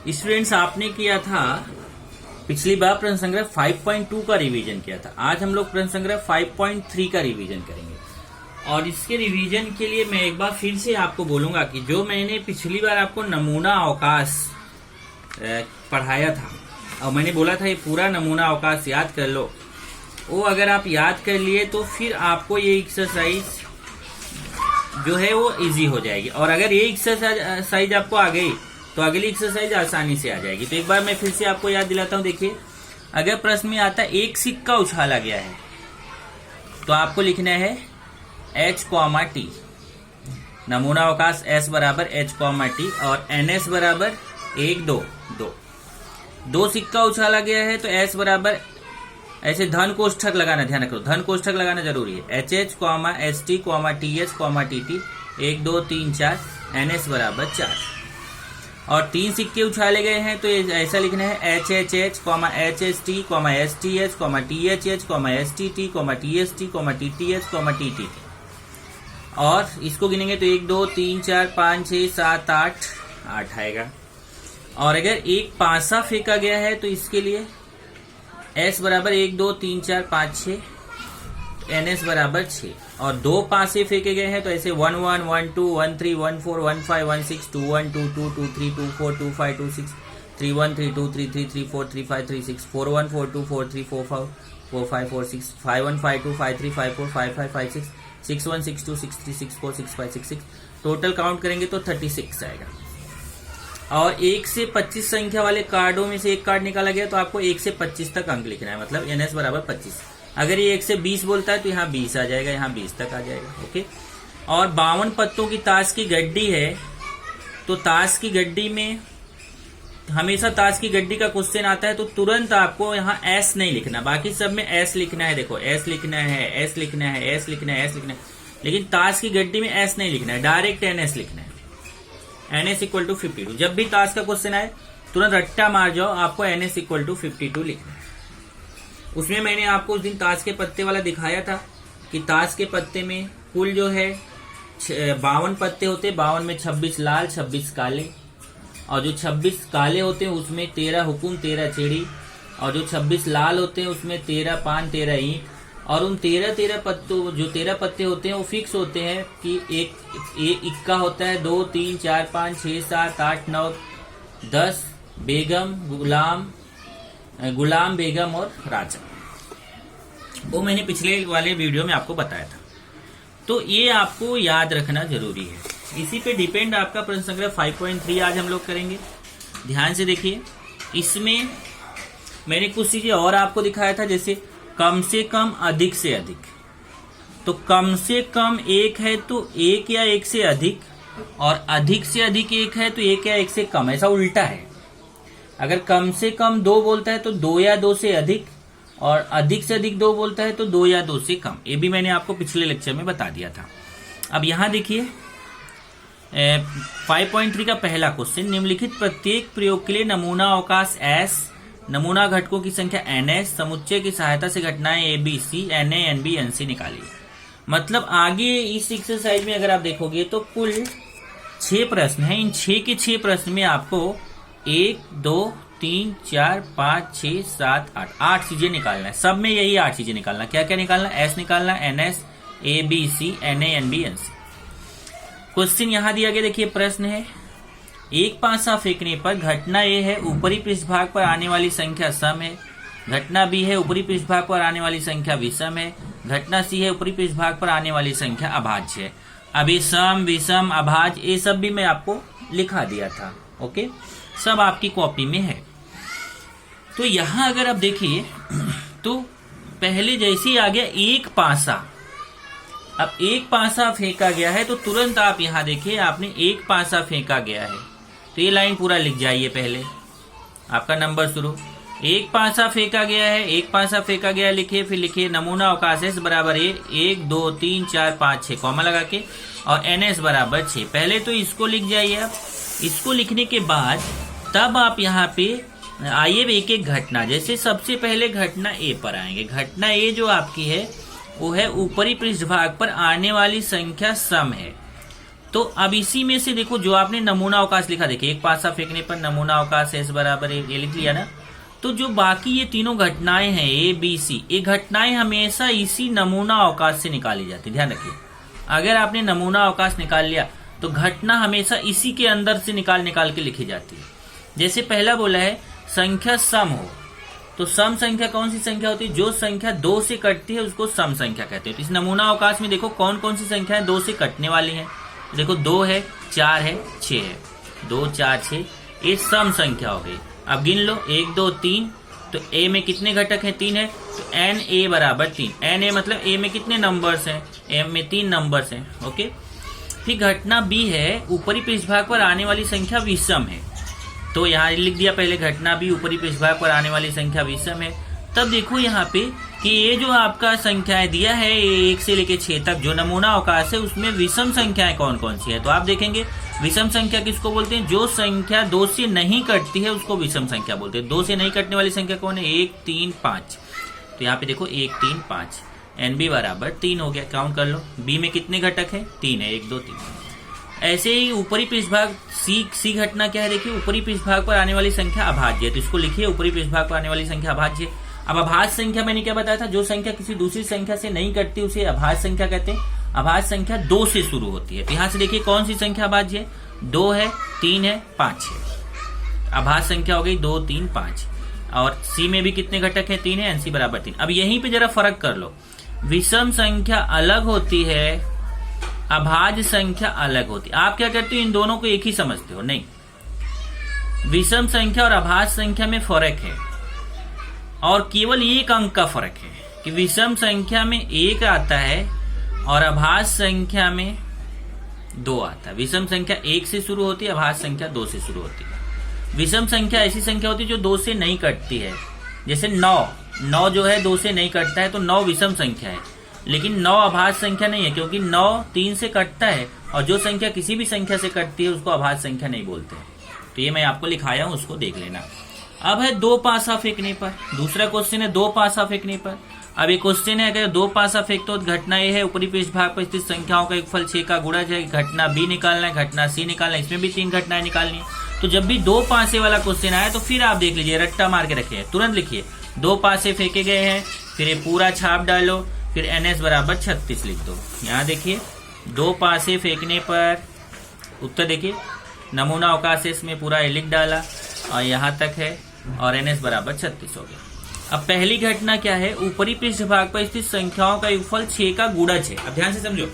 Students, आपने किया था पिछली बार प्रश्न संग्रह 5.2 का रिवीजन किया था। आज हम लोग प्रश्न संग्रह 5.3 का रिवीजन करेंगे और इसके रिवीजन के लिए मैं एक बार फिर से आपको बोलूंगा कि जो मैंने पिछली बार आपको नमूना अवकाश पढ़ाया था और मैंने बोला था ये पूरा नमूना अवकाश याद कर लो, वो अगर आप याद कर लिए तो फिर आपको ये एक्सरसाइज जो है वो इजी हो जाएगी। और अगर ये एक्सरसाइज आपको आ गई तो अगली एक्सरसाइज आसानी से आ जाएगी। तो एक बार मैं फिर से आपको याद दिलाता हूं। देखिए, अगर प्रश्न में आता है एक सिक्का उछाला गया है तो आपको लिखना है h, t। नमूना अवकाश s बराबर h, t और ns बराबर 1, 2, 2। दो सिक्का उछाला गया है तो s बराबर, ऐसे धन कोष्ठक लगाना, ध्यान रखो धन कोष्ठक लगाना जरूरी है। hh, st, ts, tt 1, 2, 3, 4 ns बराबर 4। और तीन सिक्के उछाले गए हैं तो ऐसा लिखना है hhh, hst, sth, stt, tts, ttt। और इसको गिनेंगे तो 1, 2, 3, 4, 5, 6, 7, 8 आएगा। और अगर एक पासा फेंका गया है तो इसके लिए s बराबर 1, 2, 3, 4, 5, 6 ns बराबर 6। और दो पासे फेंके गए हैं तो ऐसे 1, 1, 1, 2, 1, 3, 1, 4, 1, 5, 1, 6, 2, 1, 2, 2, 2, 3, 2, 4, 2, 5, 2, 6, 3, 1, 3, 2, 3, 3, 3, 4, 3, 5, 3, 6, 4, 1, 4, 2, 4, 3, 4, 5, 4, 5, 4, 6, 5, 1, 5, 2, 5, 3, 5, 4, 5, 5, 5, 6, 6, 1, 6, 2, 6, 3, 6, 4, 6, 5, 6, 6। टोटल काउंट करेंगे तो 36 आएगा। और 1 से 25 संख्या वाले कार्डों में से एक कार्ड निकाला गया तो आपको 1 से 25 तक अंक लिखना है, मतलब ns बराबर 25। अगर ये 1 से 20 बोलता है तो यहाँ 20 आ जाएगा, यहाँ 20 तक आ जाएगा। ओके। और 52 पत्तों की ताश की गड्डी है तो ताश की गड्डी में हमेशा ताश की गड्डी का क्वेश्चन आता है तो तुरंत आपको यहाँ s नहीं लिखना, बाकी सब में s लिखना है। देखो s लिखना है, s लिखना है, s लिखना है, s लिखना है, लेकिन ताश की गड्डी में s नहीं लिखना है, डायरेक्ट ns लिखना है। ns equal to 52। जब भी ताश का क्वेश्चन आए तुरंत रट्टा मार जाओ, आपको ns इक्वल टू 52 लिखना है। उसमें मैंने आपको उस दिन ताश के पत्ते वाला दिखाया था कि ताश के पत्ते में कुल जो है 52 पत्ते होते, 52 में 26 लाल 26 काले, और जो 26 काले होते हैं उसमें 13 हुकुम 13 चिड़ी, और जो 26 लाल होते हैं उसमें 13 पान 13 ईंट। और उन 13 पत्तों, जो 13 पत्ते होते हैं वो फिक्स होते हैं कि एक इक्का होता है, 2, 3, 4, 5, 6, 7, 8, 9, 10 बेगम, गुलाम बेगम और राजा। वो मैंने पिछले वाले वीडियो में आपको बताया था। तो ये आपको याद रखना जरूरी है। इसी पे डिपेंड आपका प्रश्न संग्रह 5.3 आज हम लोग करेंगे। ध्यान से देखिए, इसमें मैंने कुछ चीजें और आपको दिखाया था, जैसे कम से कम, अधिक से अधिक। तो कम से कम 1 है तो 1 या 1 से अधिक, और अधिक से अधिक 1 है तो 1 या 1 से कम, ऐसा उल्टा है। अगर कम से कम 2 बोलता है तो 2 या 2 से अधिक, और अधिक से अधिक 2 बोलता है तो 2 या 2 से कम। ये भी मैंने आपको पिछले लेक्चर में बता दिया था। अब यहां देखिए 5.3 का पहला क्वेश्चन, निम्नलिखित प्रत्येक प्रयोग के लिए नमूना अवकाश s, नमूना घटकों की संख्या ns, समुच्चय की सहायता से घटनाएं a, b, c, na, nb, nc निकालिए। मतलब आगे इस एक्सरसाइज में अगर आप देखोगे तो कुल 6 प्रश्न हैं। इन 6 के 6 प्रश्न में आपको 1, 2, 3, 4, 5, 6, 7, 8 चीजें निकालना है। सब में यही 8 चीजें निकालना। क्या क्या निकालना? s निकालना, ns, a, b, c, na, nb, nc। Question यहां दिया गया, देखिए प्रश्न है, एक पासा फेंकने पर घटना ए है ऊपरी पृष्ठभाग पर आने वाली संख्या सम है, घटना बी है ऊपरी पृष्ठभाग पर आने वाली संख्या विषम है, घटना सी है ऊपरी पृष्ठभाग पर आने वाली संख्या अभाज्य है। अब ये सम, विषम, अभाज्य ये सब भी मैं आपको लिखा दिया था। ओके, सब आपकी कॉपी में है। तो यहां अगर आप देखिए तो पहले जैसे ही आ गया एक पासा। अब एक पासा फेंका गया है तो तुरंत आप यहां देखिए, आपने एक पासा फेंका गया है तो ये लाइन पूरा लिख जाइए। पहले आपका नंबर शुरू, एक पासा फेंका गया है, एक पासा फेंका गया लिखिए, फिर लिखिए नमूना अवकाश s बराबर 1, 2, 3, 4, 5, 6 कॉमा लगा के, और ns बराबर 6। पहले तो इसको लिख जाइए आप। इसको लिखने के बाद तब आप यहाँ पे आइए एक एक घटना, जैसे सबसे पहले घटना ए पर आएंगे। घटना ए जो आपकी है वो है ऊपरी पृष्ठभाग पर आने वाली संख्या सम है। तो अब इसी में से देखो जो आपने नमूना अवकाश लिखा, देखिए एक पासा फेंकने पर नमूना अवकाश S बराबर ये लिख लिया ना। तो जो बाकी ये तीनों घटनाएं हैं A B C, ये घटनाएं हमेशा इसी नमूना अवकाश से निकाली जाती है। ध्यान रखिए, अगर आपने नमूना अवकाश निकाल लिया तो घटना हमेशा इसी के अंदर से निकाल के लिखी जाती है। जैसे पहला बोला है संख्या सम हो, तो सम संख्या कौन सी संख्या होती है? जो संख्या 2 से कटती है उसको सम संख्या कहते हैं। तो इस नमूना अवकाश में देखो कौन कौन सी संख्याएं 2 से कटने वाली हैं। देखो 2 है, 4 है, 6 है। 2 4 6 ये सम संख्या हो गई। अब गिन लो 1 2 3, तो ए में कितने घटक हैं? 3 है, तो एन ए बराबर 3। एन ए मतलब ए में कितने नंबर्स हैं? ए में 3 नंबर्स हैं। ओके, फिर घटना बी है ऊपरी पृष्ठभाग पर आने वाली संख्या विषम है। तो यहाँ लिख दिया पहले घटना बी ऊपरी पृष्ठभाग पर आने वाली संख्या विषम है। तब देखो यहाँ पे कि ये जो आपका संख्याएं दिया है 1 से लेके 6 तक जो नमूना अवकाश है उसमें विषम संख्याएं कौन कौन सी है। तो आप देखेंगे विषम संख्या किसको बोलते हैं? जो संख्या 2 से नहीं कटती है उसको विषम संख्या बोलते हैं। 2 से नहीं कटने वाली संख्या कौन है? 1 3 5। तो यहाँ पे देखो 1 3 5, एन बी बराबर 3 हो गया। काउंट कर लो, बी में कितने घटक है? 3 है, 1 2 3। ऐसे ही ऊपरी पृष्ठभाग सी घटना क्या है? देखिए ऊपरी पृष्ठभाग पर आने वाली संख्या अभाज्य है, तो इसको लिखिए ऊपरी पृष्ठभाग पर आने वाली संख्या अभाज्य। अब अभाज्य संख्या मैंने क्या बताया था? जो संख्या किसी दूसरी संख्या से नहीं कटती उसे अभाज्य संख्या कहते हैं। अभाज्य संख्या 2 से शुरू होती है। तो यहाँ से देखिए कौन सी संख्या अभाज्य है? 2 है, 3 है, 5 है। अभाज्य संख्या हो गई 2 3 5। और सी में भी कितने घटक है? 3 है, एनसी बराबर 3। अब यहीं पे जरा फर्क कर लो, विषम संख्या अलग होती है, अभाज्य संख्या अलग होती है। आप क्या करते हो? इन दोनों को एक ही समझते हो? नहीं, विषम संख्या और अभाज्य संख्या में फर्क है और केवल 1 अंक का फर्क है कि विषम संख्या में 1 आता है और अभाज्य संख्या में 2 आता है। विषम संख्या 1 से शुरू होती है, अभाज्य संख्या 2 से शुरू होती है। विषम संख्या ऐसी संख्या होती है जो 2 से नहीं कटती है। जैसे 9 जो है 2 से नहीं कटता है, तो 9 विषम संख्या है। लेकिन 9 अभाज्य संख्या नहीं है, क्योंकि 9 3 से कटता है और जो संख्या किसी भी संख्या से कटती है उसको अभाज्य संख्या नहीं बोलते। तो ये मैं आपको लिखाया हूं, उसको देख लेना। अब है 2 पासा फेंकने पर। दूसरा क्वेश्चन है 2 पासा फेंकने पर। अब एक क्वेश्चन है अगर 2 पासा फेंकते हो तो घटना ये है ऊपरी पृष्ठभाग पर स्थित संख्याओं का योगफल 6 का गुणज है। घटना बी निकालना है, घटना सी निकालना है, इसमें भी 3 घटनाएं निकालनी है। तो जब भी 2 पासे वाला क्वेश्चन आया तो फिर आप देख लीजिए, रट्टा मार के रखिए, तुरंत लिखिए 2 पासे फेंके गए हैं, फिर ये पूरा छाप डालो, फिर NS बराबर 36 लिख दो। यहाँ देखिए 2 पासे फेंकने पर उत्तर देखिए, नमूना अवकाश है इसमें पूरा लिख डाला और यहाँ तक है और NS बराबर 36 हो गया। अब पहली घटना क्या है? ऊपरी पृष्ठभाग पर स्थित संख्याओं का योगफल 6 का गुणज है। अब ध्यान से समझो,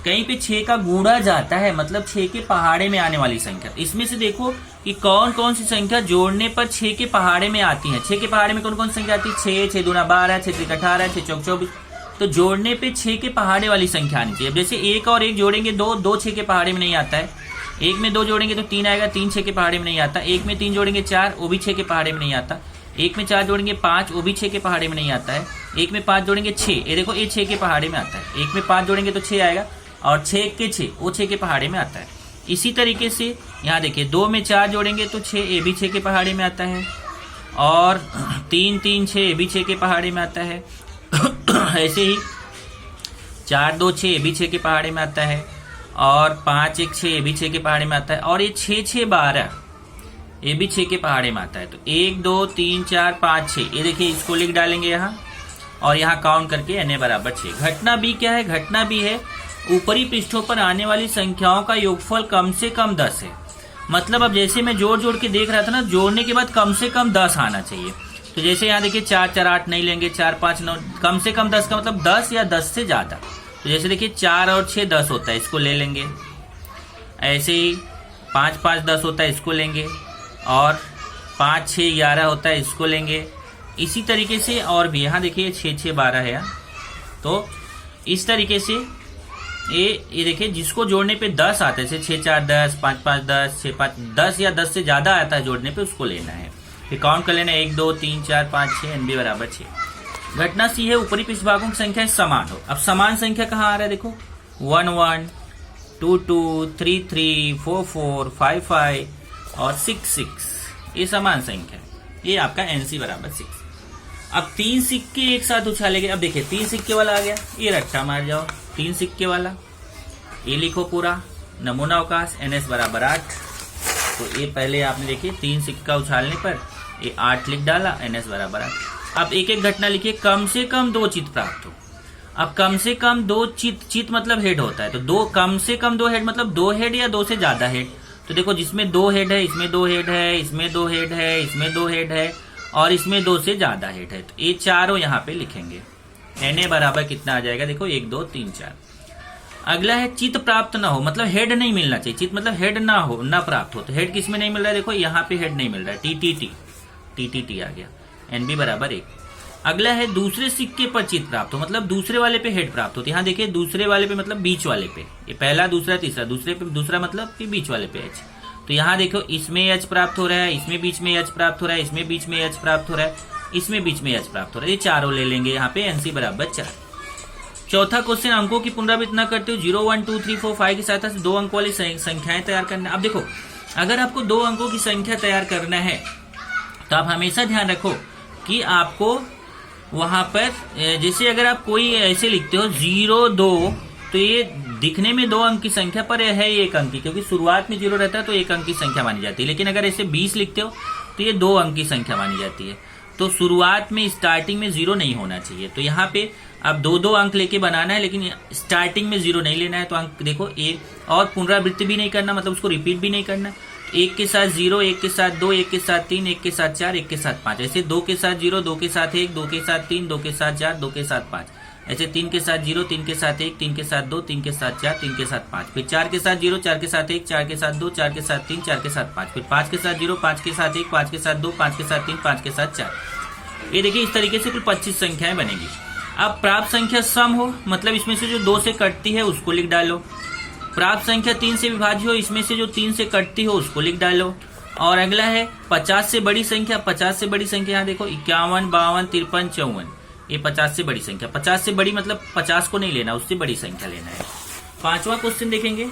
कहीं पे 6 का गुणज आता है मतलब 6 के पहाड़े में आने वाली संख्या। इसमें से देखो कि कौन कौन सी संख्या जोड़ने पर 6 के पहाड़े में आती है। 6 के पहाड़े में कौन कौन सी संख्या आती है? 6 6 दूना 12, 6 3 18, 6 चौक 24। तो जोड़ने पे 6 के पहाड़े वाली संख्या आनी चाहिए। जैसे 1 और 1 जोड़ेंगे 2 6 के पहाड़े में नहीं आता है। 1 में 2 जोड़ेंगे तो 3 आएगा, 3 6 के पहाड़े में नहीं आता। 1 में 3 जोड़ेंगे 4, वो भी 6 के पहाड़े में नहीं आता। 1 में 4 जोड़ेंगे 5, वो भी 6 के पहाड़े में नहीं आता है। 1 में 5 जोड़ेंगे 6, ये देखो ये 6 के पहाड़े में आता है। 1 में 5 जोड़ेंगे तो 6 आएगा और 6 के 6 वो 6 के पहाड़े में आता है। इसी तरीके से यहाँ देखिए 2 में 4 जोड़ेंगे तो 6, ये भी 6 के पहाड़े में आता है और 3 3 6 ये भी 6 के पहाड़े में आता है। ऐसे ही 4 2 6 ये भी 6 के पहाड़े में आता है और 5 1 6 ये भी 6 के पहाड़े में आता है और ये 6 6 12 ये भी 6 के पहाड़े में आता है। तो 1 2 3 4 5 6 ये देखिए, इसको लिख डालेंगे यहाँ और यहाँ काउंट करके NA बराबर 6। घटना बी क्या है? घटना बी है ऊपरी पृष्ठों पर आने वाली संख्याओं का योगफल कम से कम 10 है। मतलब अब जैसे मैं जोड़ जोड़ के देख रहा था ना, जोड़ने के बाद कम से कम 10 आना चाहिए। तो जैसे यहाँ देखिए 4 4 8 नहीं लेंगे, 4 5 9, कम से कम 10 का मतलब 10 या 10 से ज्यादा। तो जैसे देखिए 4 और 6 10 होता है, इसको ले लेंगे। ऐसे ही 5 5 10 होता है, इसको लेंगे और 5 6 11 होता है, इसको लेंगे। इसी तरीके से और भी यहाँ देखिए 6 6 12 है। तो इस तरीके से ये देखिए जिसको जोड़ने पे 10 आता है, 6 4 10, 5 5 10, 6 5 10 या 10 से ज्यादा आता है जोड़ने पे, उसको लेना है। फिर काउंट कर लेना 1 2 3 4 5 6, NB बराबर 6। घटना सी है ऊपरी पृष्ठभागों की संख्या समान हो। अब समान संख्या कहाँ आ रहा है? देखो 1 1 2 2 3 3 4 4 5 5 और 6 6, ये समान संख्या है। ये आपका NC बराबर 6। अब 3 सिक्के एक साथ उछाले गए। अब देखिए 3 सिक्के वाला आ गया, ये रट्टा मार जाओ। 3 सिक्के वाला ये लिखो पूरा, नमूना अवकाश NS बराबर 8। तो ये पहले आपने देखिए 3 सिक्का उछालने पर ये 8 लिख डाला, NS बराबर 8। अब एक एक घटना लिखिए, कम से कम 2 चित्त प्राप्त हो। अब कम से कम 2 चित्त मतलब हेड होता है, तो कम से कम 2 हेड मतलब 2 हेड या 2 से ज्यादा हेड। तो देखो जिसमें 2 हेड है, इसमें 2 हेड है, इसमें 2 हेड है, इसमें 2 हेड है और इसमें 2 से ज्यादा हेड है। तो ये चारों यहाँ पे लिखेंगे। Na बराबर कितना आ जाएगा, देखो 1 2 3 4। अगला है चित्त प्राप्त ना हो, मतलब हेड नहीं मिलना चाहिए। चित्त मतलब हेड ना हो, ना प्राप्त हो। तो हेड किसमें नहीं मिल रहा है, देखो यहाँ पे हेड नहीं मिल रहा है, TTT आ गया। NB बराबर 1। अगला है दूसरे सिक्के पर चित्त प्राप्त हो, मतलब दूसरे वाले पे हेड प्राप्त होती है। यहाँ देखिए दूसरे वाले पे मतलब बीच वाले पे, ये पहला दूसरा तीसरा, दूसरे पे दूसरा मतलब कि बीच वाले पे H। तो यहाँ देखो इसमें H प्राप्त हो रहा है, इसमें बीच में H प्राप्त हो रहा है, इसमें बीच में H प्राप्त हो रहा है, इसमें बीच में H प्राप्त हो रहा है। ये चारों ले लेंगे यहाँ पे, NC बराबर 4। चौथा क्वेश्चन, अंकों की पुनरावृत्ति न करते हो 0 1 2 3 4 5 की सहायता से 2 अंक वाली संख्याएं तैयार करना। अब देखो अगर आपको 2 अंकों की संख्या तैयार करना है तो आप हमेशा ध्यान रखो कि आपको वहां पर जैसे अगर आप कोई ऐसे लिखते हो 0 2, तो ये दिखने में 2 अंक की संख्या पर है 1 अंक की, क्योंकि शुरुआत में 0 रहता है तो 1 अंक की संख्या मानी जाती है। लेकिन अगर ऐसे 20 लिखते हो तो ये 2 अंक की संख्या मानी जाती है। तो शुरुआत में स्टार्टिंग में 0 नहीं होना चाहिए। तो यहाँ पे अब 2 अंक लेके बनाना है, लेकिन स्टार्टिंग में 0 नहीं लेना है। तो अंक देखो 1, और पुनरावृत्ति भी नहीं करना, मतलब उसको रिपीट भी नहीं करना। 1 के साथ 0, 1 के साथ 2, 1 के साथ 3, 1 के साथ 4, 1 के साथ 5। ऐसे 2 के साथ 0, 2 के साथ 1, 2 के साथ 3, 2 के साथ 4, 2 के साथ 5। ऐसे 3 के साथ 0, 3 के साथ 1, 3 के साथ 2, 3 के साथ 4, 3 के साथ 5। फिर 4 के साथ 0, 4 के साथ 1, 4 के साथ 2, 4 के साथ 3, 4 के साथ 5। फिर 5 के साथ 0, 5 के साथ 1, 5 के साथ 2, 5 के साथ 3, 5 के साथ 4। ये देखिए इस तरीके से कुल 25 संख्याएं बनेगी। अब प्राप्त संख्या सम हो, मतलब इसमें से जो 2 से कटती है उसको लिख डालो। प्राप्त संख्या 3 से विभाज्य हो, इसमें से जो 3 से कटती हो उसको लिख डालो। और अगला है 50 से बड़ी संख्या। 50 से बड़ी संख्या यहाँ देखो 51 52 53 54, ये 50 से बड़ी संख्या। 50 से बड़ी मतलब 50 को नहीं लेना, उससे बड़ी संख्या लेना है। 5वां क्वेश्चन देखेंगे,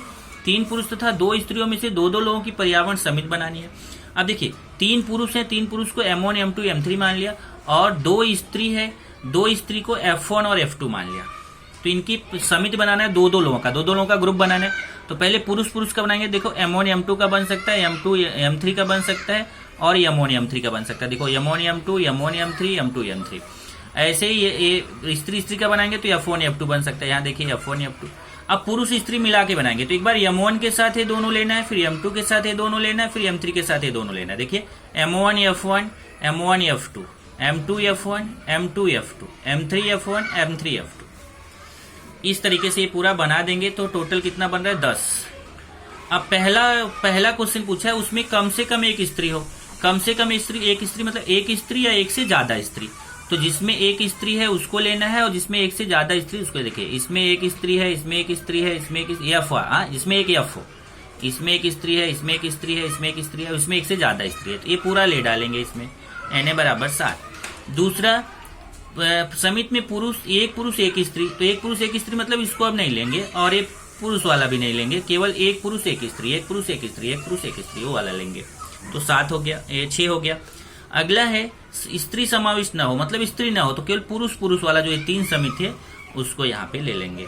3 पुरुष तथा 2 स्त्रियों में से 2 लोगों की पर्यावरण समिति बनानी है। अब देखिए 3 पुरुष हैं, 3 पुरुष को M1 M2 M3 मान लिया, और 2 स्त्री है, 2 स्त्री को F1 और F2 मान लिया। तो इनकी समिति बनाना है 2 लोगों का, 2 लोगों का ग्रुप बनाना है। तो पहले पुरुष पुरुष का बनाएंगे। देखो M1 M2 का बन सकता है, M2 M3 का बन सकता है, और M1 M3 का बन सकता है। देखो M1 M2 M1 M3 M2 M3। ऐसे ही ये स्त्री का बनाएंगे तो F1 F2 बन सकता है। यहाँ देखिए F1 F2। अब पुरुष स्त्री मिला के बनाएंगे तो एक बार M1 के साथ ये दोनों लेना है, फिर M2 के साथ ये दोनों लेना है, फिर M3 के साथ ये दोनों लेना है। देखिए M1 F1 M1 F2 M2 F1 M2 F2 M3 F1 M3 F2। इस तरीके से ये पूरा बना देंगे तो टोटल कितना बन रहा है 10। अब पहला क्वेश्चन पूछा है, उसमें कम से कम एक स्त्री हो। कम से कम एक स्त्री मतलब एक स्त्री या एक से ज्यादा स्त्री। तो जिसमें एक स्त्री है उसको लेना है, और जिसमें एक से ज्यादा स्त्री उसको। देखिए इसमें एक स्त्री है, इसमें एक स्त्री है, इसमें एक F हो, इसमें एक F हो, इसमें एक स्त्री है, इसमें एक स्त्री है, इसमें एक स्त्री है, इसमें एक से ज्यादा स्त्री है। तो ये पूरा ले डालेंगे इसमें। Na बराबर 7। दूसरा समिति में एक पुरुष एक स्त्री। तो एक पुरुष एक स्त्री मतलब इसको अब नहीं लेंगे, और एक पुरुष वाला भी नहीं लेंगे, केवल एक पुरुष एक स्त्री, एक पुरुष एक स्त्री, एक पुरुष एक स्त्री, वो वाला लेंगे। तो 7 हो गया, 6 हो गया। अगला है स्त्री समाविष्ट ना हो, मतलब स्त्री ना हो, तो केवल पुरुष पुरुष वाला जो 3 समिति है उसको यहाँ पे ले लेंगे।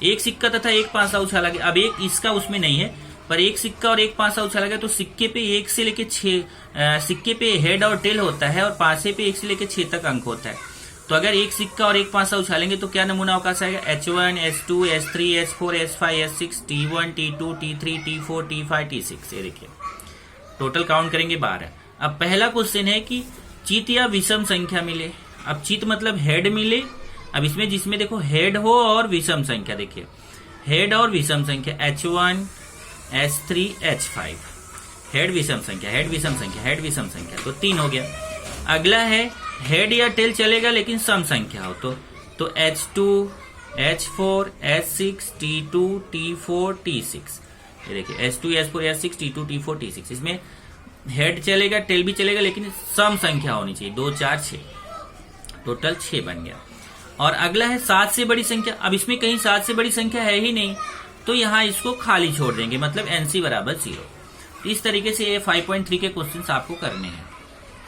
एक सिक्का तथा एक पासा उछाला गया। अब एक इसका उसमें नहीं है, पर एक सिक्का और एक पासा उछाला गया तो सिक्के पे 1 से लेके 6 सिक्के पे हेड और टेल होता है, और पासे पे 1 से लेके 6 तक अंक होता है। तो अगर एक सिक्का और एक पासा उछालेंगे तो क्या नमूना अवकाश आएगा, H1 H2 H3 H4 H5 H6 T1 T2 T3 T4 T5 T6। ये देखिए टोटल काउंट करेंगे 12। अब पहला क्वेश्चन है कि चित या विषम संख्या मिले। अब चित मतलब हेड मिले। अब इसमें जिसमें देखो हेड हो और विषम संख्या, देखिए हेड और विषम संख्या H1 H3 H5, हेड विषम संख्या, हेड विषम संख्या, हेड विषम संख्या, तो 3 हो गया। अगला है हेड या टेल चलेगा लेकिन सम संख्या हो, तो H2 H4 H6 T2 T4 T6। ये देखिए H2 H4 H6 T2 T4 T6। इसमें हेड चलेगा टेल भी चलेगा लेकिन सम संख्या होनी चाहिए, 2 4 6, टोटल 6 बन गया। और अगला है 7 से बड़ी संख्या। अब इसमें कहीं 7 से बड़ी संख्या है ही नहीं, तो यहाँ इसको खाली छोड़ देंगे, मतलब NC बराबर 0। इस तरीके से ये 5.3 के क्वेश्चन आपको करने हैं।